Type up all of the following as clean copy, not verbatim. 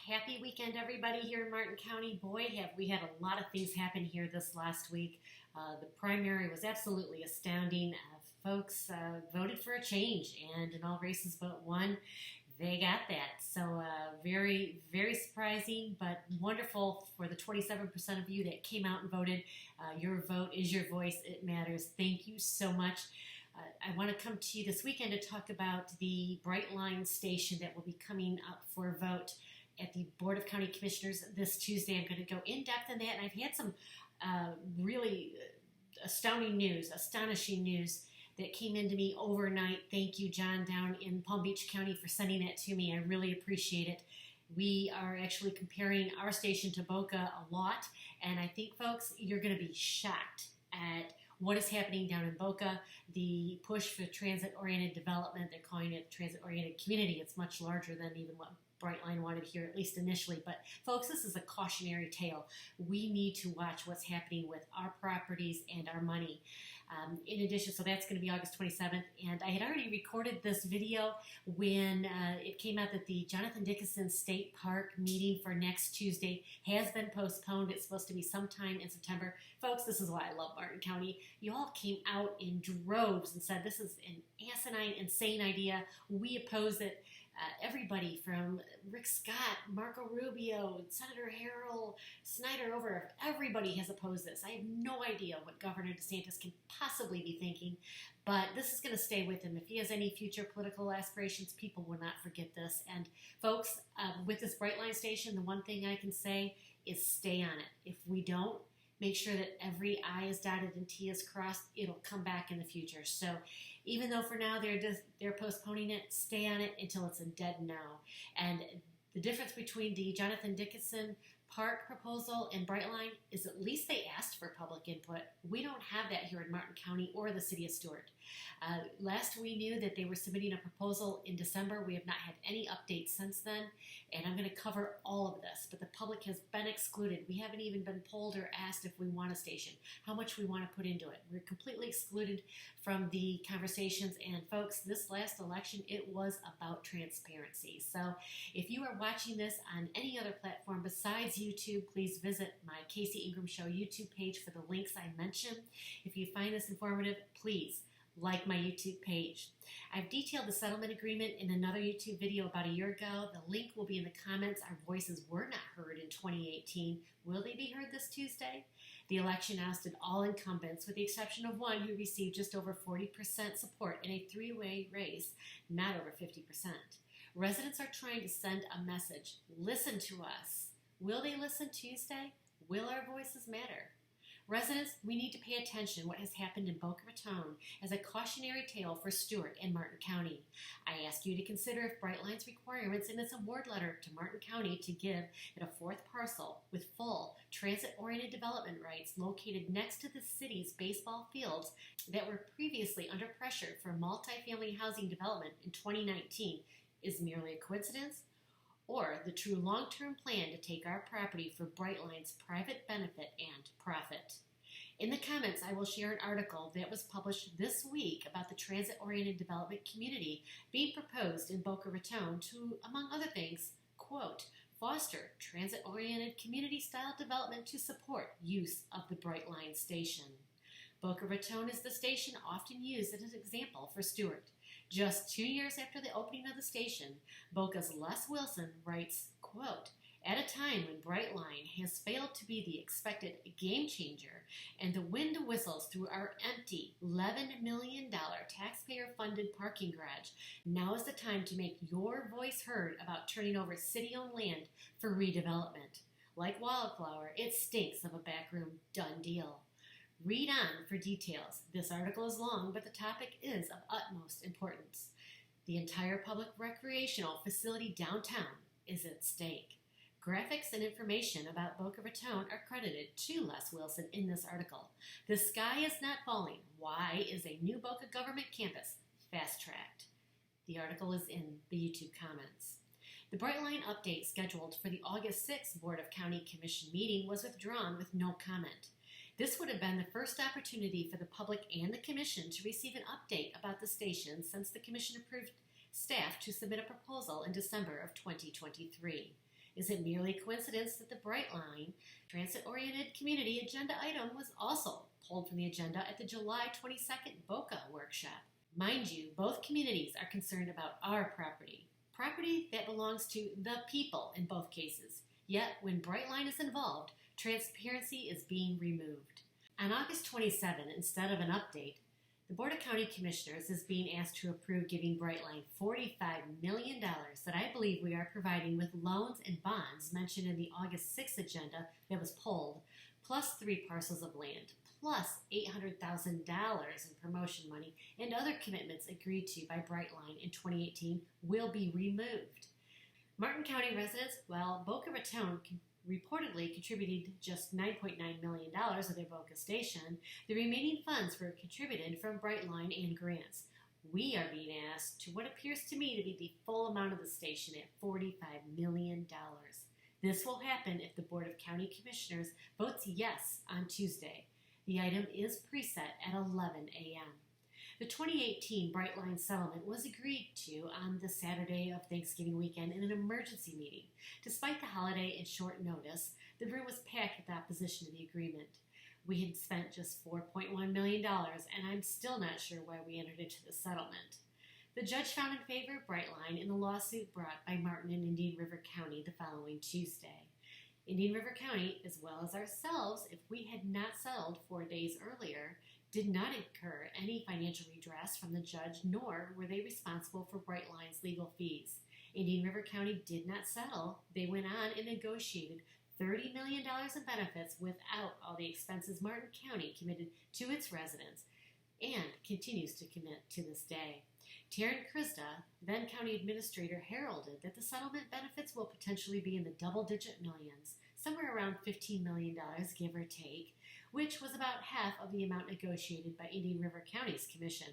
Happy weekend, everybody, here in Martin County. Boy, have we had a lot of things happen here this last week. The primary was absolutely astounding. Folks voted for a change, and in all races but one, they got that. So very, very surprising, but wonderful for the 27% of you that came out and voted. Your vote is your voice. It matters. Thank you so much. I want to come to you this weekend to talk about the Brightline station that will be coming up for a vote at the Board of County Commissioners this Tuesday. I'm going to go in depth on that, and I've had some really astonishing news that came into me overnight. Thank you, John, down in Palm Beach County, for sending that to me. I really appreciate it. We are actually comparing our station to Boca a lot, and I think, folks, you're going to be shocked at what is happening down in Boca. The push for transit-oriented development, they're calling it transit-oriented community. It's much larger than even what Brightline wanted here, at least initially. But folks, this is a cautionary tale. We need to watch what's happening with our properties and our money. In addition, so that's going to be August 27th, and I had already recorded this video when it came out that the Jonathan Dickinson State Park meeting for next Tuesday has been postponed. It's supposed to be sometime in September. Folks, this is why I love Martin County. You all came out in droves and said this is an asinine, insane idea. We oppose it. Everybody from Rick Scott, Marco Rubio, Senator Harold Snyder, over everybody has opposed this. I have no idea what Governor DeSantis can possibly be thinking, but this is going to stay with him. If he has any future political aspirations, people will not forget this. And folks, with this Brightline station, the one thing I can say is stay on it. If we don't, make sure that every I is dotted and T is crossed, it'll come back in the future. So even though for now they're postponing it, stay on it until it's a dead no. And the difference between the Jonathan Dickinson Park proposal and Brightline is at least they asked for public input. We don't have that here in Martin County or the city of Stuart. Last we knew that they were submitting a proposal in December. We have not had any updates since then, and I'm going to cover all of this, but the public has been excluded. We haven't even been polled or asked if we want a station, how much we want to put into it. We're completely excluded from the conversations, and folks, this last election, it was about transparency. So if you are watching this on any other platform besides YouTube, please visit my Casey Ingram Show YouTube page for the links I mentioned. If you find this informative, please like my YouTube page. I've detailed the settlement agreement in another YouTube video about a year ago. The link will be in the comments. Our voices were not heard in 2018. Will they be heard this Tuesday? The election ousted all incumbents, with the exception of one who received just over 40% support in a three-way race, not over 50%. Residents are trying to send a message. Listen to us. Will they listen Tuesday? Will our voices matter? Residents, we need to pay attention to what has happened in Boca Raton as a cautionary tale for Stuart and Martin County. I ask you to consider if Brightline's requirements in its award letter to Martin County to give it a fourth parcel with full transit-oriented development rights located next to the city's baseball fields that were previously under pressure for multifamily housing development in 2019 is merely a coincidence, or the true long-term plan to take our property for Brightline's private benefit and profit. In the comments, I will share an article that was published this week about the transit-oriented development community being proposed in Boca Raton to, among other things, quote, foster transit-oriented community-style development to support use of the Brightline station. Boca Raton is the station often used as an example for Stuart. Just 2 years after the opening of the station, Boca's Les Wilson writes, quote, at a time when Brightline has failed to be the expected game changer and the wind whistles through our empty $11 million taxpayer-funded parking garage, now is the time to make your voice heard about turning over city-owned land for redevelopment. Like Wildflower, it stinks of a backroom done deal. Read on for details. This article is long, but the topic is of utmost importance. The entire public recreational facility downtown is at stake. Graphics and information about Boca Raton are credited to Les Wilson in this article. The sky is not falling. Why is a new Boca government campus fast-tracked? The article is in the YouTube comments. The Brightline update scheduled for the August 6th Board of County Commission meeting was withdrawn with no comment. This would have been the first opportunity for the public and the Commission to receive an update about the station since the Commission approved staff to submit a proposal in December of 2023. Is it merely coincidence that the Brightline transit-oriented community agenda item was also pulled from the agenda at the July 22nd Boca workshop? Mind you, both communities are concerned about our property that belongs to the people in both cases. Yet, when Brightline is involved, transparency is being removed. On August 27, instead of an update, the Board of County Commissioners is being asked to approve giving Brightline $45 million that I believe we are providing with loans and bonds mentioned in the August 6th agenda that was pulled, plus 3 parcels of land, plus $800,000 in promotion money and other commitments agreed to by Brightline in 2018 will be removed. Martin County residents, while Boca Raton reportedly contributed just $9.9 million of their Boca station, the remaining funds were contributed from Brightline and grants. We are being asked to what appears to me to be the full amount of the station at $45 million. This will happen if the Board of County Commissioners votes yes on Tuesday. The item is preset at 11 a.m. The 2018 Brightline settlement was agreed to on the Saturday of Thanksgiving weekend in an emergency meeting. Despite the holiday and short notice, the room was packed with opposition to the agreement. We had spent just $4.1 million, and I'm still not sure why we entered into the settlement. The judge found in favor of Brightline in the lawsuit brought by Martin and Indian River County the following Tuesday. Indian River County, as well as ourselves, if we had not settled 4 days earlier, did not incur any financial redress from the judge, nor were they responsible for Brightline's legal fees. Indian River County did not settle. They went on and negotiated $30 million in benefits without all the expenses Martin County committed to its residents and continues to commit to this day. Taryn Krista, then county administrator, heralded that the settlement benefits will potentially be in the double-digit millions, somewhere around $15 million, give or take, which was about half of the amount negotiated by Indian River County's commission.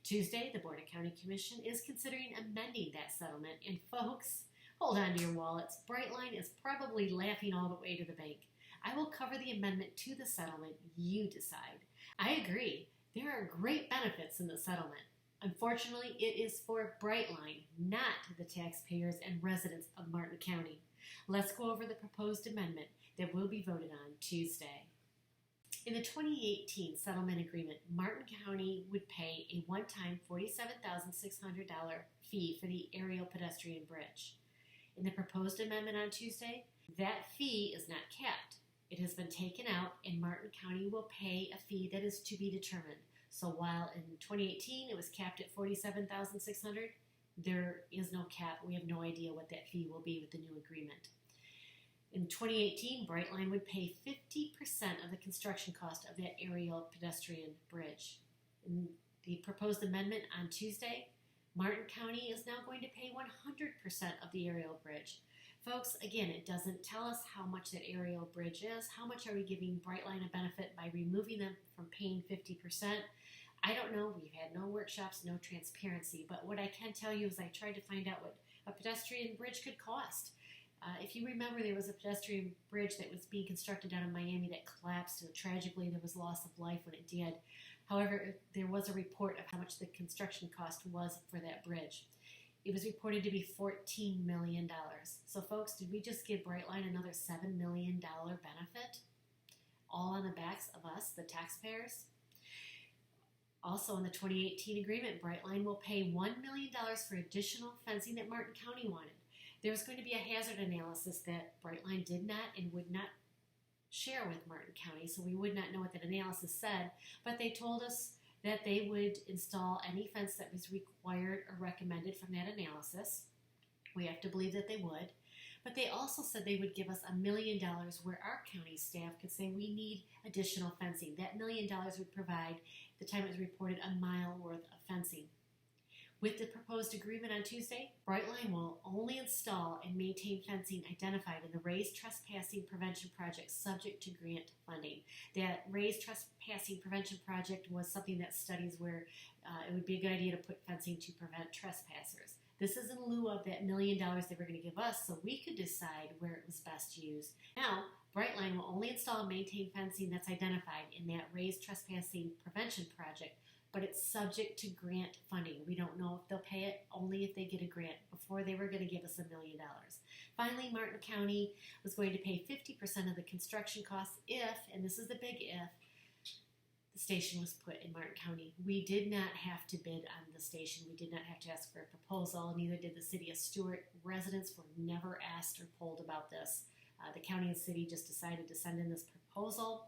Tuesday, the Board of County Commission is considering amending that settlement, and folks, hold on to your wallets. Brightline is probably laughing all the way to the bank. I will cover the amendment to the settlement. You decide. I agree. There are great benefits in the settlement. Unfortunately, it is for Brightline, not the taxpayers and residents of Martin County. Let's go over the proposed amendment that will be voted on Tuesday. In the 2018 settlement agreement, Martin County would pay a one-time $47,600 fee for the aerial pedestrian bridge. In the proposed amendment on Tuesday, that fee is not capped. It has been taken out, and Martin County will pay a fee that is to be determined. So while in 2018 it was capped at $47,600, there is no cap. We have no idea what that fee will be with the new agreement. In 2018, Brightline would pay 50% of the construction cost of that aerial pedestrian bridge. In the proposed amendment on Tuesday, Martin County is now going to pay 100% of the aerial bridge. Folks, again, it doesn't tell us how much that aerial bridge is. How much are we giving Brightline a benefit by removing them from paying 50%? I don't know. We've had no workshops, no transparency. But what I can tell you is I tried to find out what a pedestrian bridge could cost. If you remember, there was a pedestrian bridge that was being constructed down in Miami that collapsed. So tragically, there was loss of life when it did. However, there was a report of how much the construction cost was for that bridge. It was reported to be $14 million. So folks, did we just give Brightline another $7 million benefit? All on the backs of us, the taxpayers? Also in the 2018 agreement, Brightline will pay $1 million for additional fencing that Martin County wanted. There was going to be a hazard analysis that Brightline did not and would not share with Martin County, so we would not know what that analysis said, but they told us that they would install any fence that was required or recommended from that analysis. We have to believe that they would. But they also said they would give us $1 million where our county staff could say we need additional fencing. That $1 million would provide, at the time it was reported, a mile worth of fencing. With the proposed agreement on Tuesday, Brightline will only install and maintain fencing identified in the Raised Trespassing Prevention Project subject to grant funding. That Raised Trespassing Prevention Project was something that studies where it would be a good idea to put fencing to prevent trespassers. This is in lieu of that $1 million they were going to give us so we could decide where it was best used. Now, Brightline will only install and maintain fencing that's identified in that Raised Trespassing Prevention Project, but it's subject to grant funding. We don't know if they'll pay it, only if they get a grant. Before, they were going to give us $1 million. Finally, Martin County was going to pay 50% of the construction costs if, and this is the big if, the station was put in Martin County. We did not have to bid on the station. We did not have to ask for a proposal. Neither did the city of Stuart. Residents were never asked or polled about this. The county and city just decided to send in this proposal.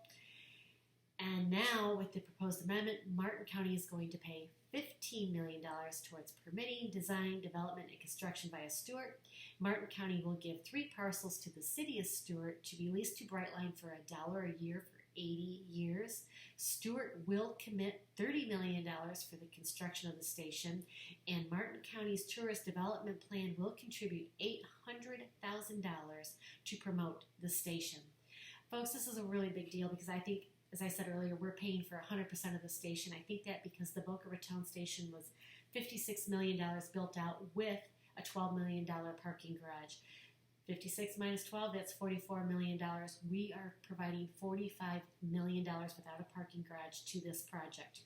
And now, with the proposed amendment, Martin County is going to pay $15 million towards permitting, design, development, and construction via Stuart. Martin County will give 3 parcels to the city of Stuart to be leased to Brightline for $1 a year for 80 years. Stuart will commit $30 million for the construction of the station, and Martin County's tourist development plan will contribute $800,000 to promote the station. Folks, this is a really big deal because I think, as I said earlier, we're paying for 100% of the station. I think that because the Boca Raton station was $56 million built out with a $12 million parking garage. 56 minus 12, that's $44 million. We are providing $45 million without a parking garage to this project.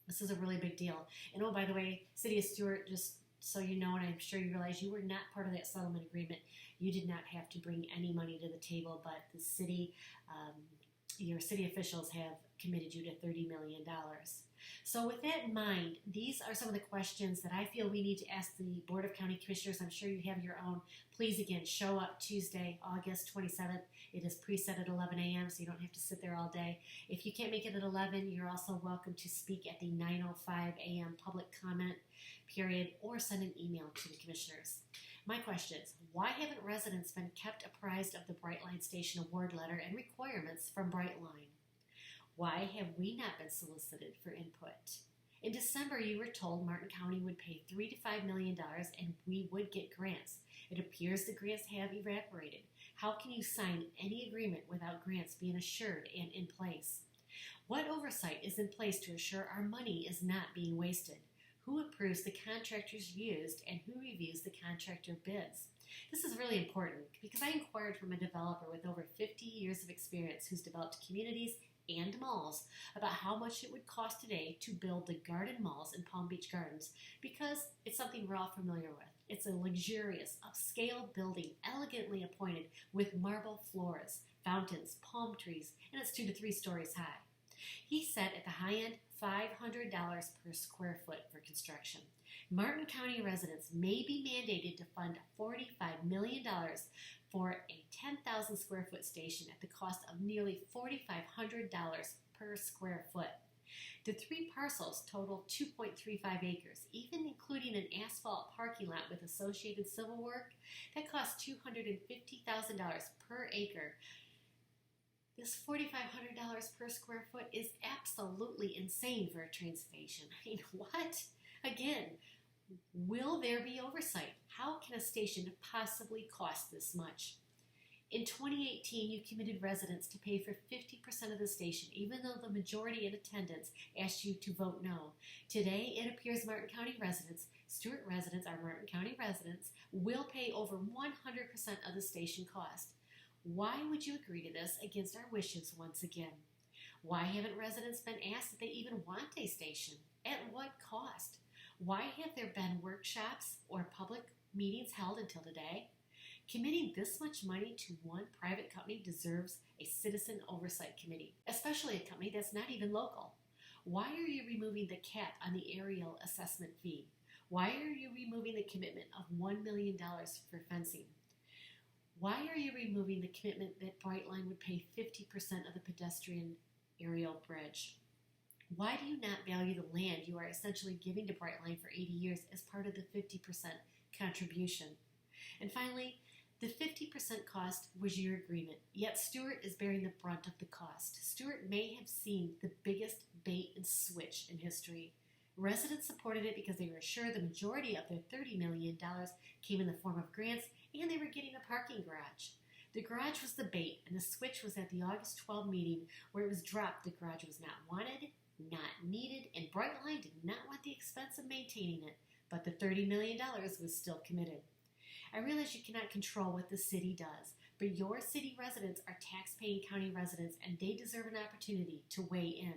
This is a really big deal. And oh, by the way, City of Stuart, just so you know, and I'm sure you realize you were not part of that settlement agreement. You did not have to bring any money to the table, but the city, your city officials have committed you to $30 million. So with that in mind, these are some of the questions that I feel we need to ask the Board of County Commissioners. I'm sure you have your own. Please, again, show up Tuesday, August 27th. It is preset at 11 a.m., so you don't have to sit there all day. If you can't make it at 11, you're also welcome to speak at the 9:05 a.m. public comment period or send an email to the commissioners. My question is, why haven't residents been kept apprised of the Brightline Station award letter and requirements from Brightline? Why have we not been solicited for input? In December, you were told Martin County would pay $3 to $5 million and we would get grants. It appears the grants have evaporated. How can you sign any agreement without grants being assured and in place? What oversight is in place to assure our money is not being wasted? Who approves the contractors used and who reviews the contractor bids? This is really important because I inquired from a developer with over 50 years of experience who's developed communities and malls about how much it would cost today to build the garden malls in Palm Beach Gardens because it's something we're all familiar with. It's a luxurious, upscale building, elegantly appointed with marble floors, fountains, palm trees, and it's 2 to 3 stories high. He said at the high end, $500 per square foot for construction. Martin County residents may be mandated to fund $45 million for a 10,000 square foot station at the cost of nearly $4,500 per square foot. The 3 parcels total 2.35 acres, even including an asphalt parking lot with associated civil work that costs $250,000 per acre. This $4,500 per square foot is absolutely insane for a train station. I mean, what? Again, will there be oversight? How can a station possibly cost this much? In 2018, you committed residents to pay for 50% of the station, even though the majority in attendance asked you to vote no. Today, it appears Martin County residents, Stuart residents, our Martin County residents, will pay over 100% of the station cost. Why would you agree to this against our wishes once again? Why haven't residents been asked if they even want a station? At what cost? Why have there been workshops or public meetings held until today? Committing this much money to one private company deserves a citizen oversight committee, especially a company that's not even local. Why are you removing the cap on the aerial assessment fee? Why are you removing the commitment of $1 million for fencing? Why are you removing the commitment that Brightline would pay 50% of the pedestrian aerial bridge? Why do you not value the land you are essentially giving to Brightline for 80 years as part of the 50% contribution? And finally, the 50% cost was your agreement, yet Stuart is bearing the brunt of the cost. Stuart may have seen the biggest bait and switch in history. Residents supported it because they were sure the majority of their $30 million came in the form of grants and they were getting a parking garage. The garage was the bait, and the switch was at the August 12 meeting where it was dropped. The garage was not wanted, not needed, and Brightline did not want the expense of maintaining it, but the $30 million was still committed. I realize you cannot control what the city does, but your city residents are tax-paying county residents, and they deserve an opportunity to weigh in.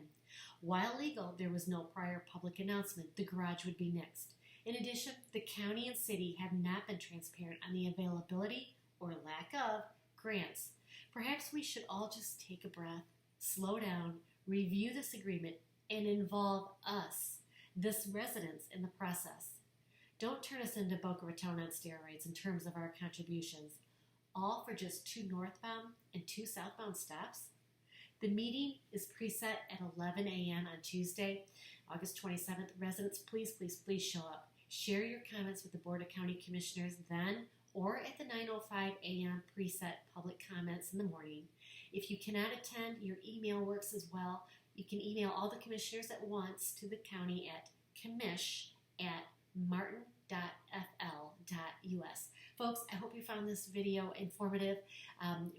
While legal, there was no prior public announcement the garage would be next. In addition, the county and city have not been transparent on the availability grants. Perhaps we should all just take a breath, slow down, review this agreement, and involve us, this residents, in the process. Don't turn us into Boca Raton on steroids in terms of our contributions, all for just 2 northbound and 2 southbound stops. The meeting is preset at 11 a.m. on Tuesday, August 27th. Residents, please, please, please show up. Share your comments with the Board of County Commissioners then or at the 9:05 a.m. preset public comments in the morning. If you cannot attend, your email works as well. You can email all the commissioners at once to the county at commish@martin.fl.us. Folks, I hope you found this video informative.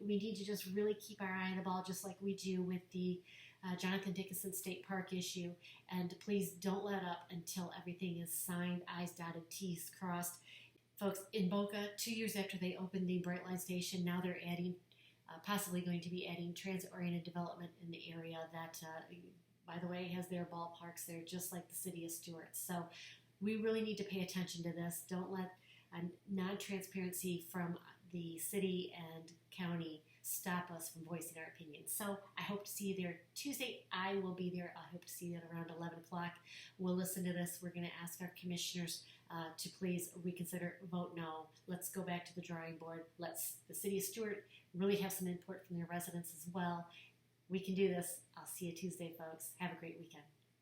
We need to just really keep our eye on the ball, just like we do with the Jonathan Dickinson State Park issue. And please don't let up until everything is signed, I's dotted, T's crossed. Folks, in Boca, 2 years after they opened the Brightline station, now they're adding, possibly going to be adding transit-oriented development in the area that, by the way, has their ballparks there, just like the city of Stuart. So we really need to pay attention to this. Don't let non-transparency from the city and county stop us from voicing our opinions. So I hope to see you there Tuesday. I will be there. I hope to see you at around 11 o'clock. We'll listen to this. We're going to ask our commissioners to please reconsider, vote no. Let's go back to the drawing board. Let's the city of Stuart really have some input from their residents as well. We can do this. I'll see you Tuesday, folks. Have a great weekend.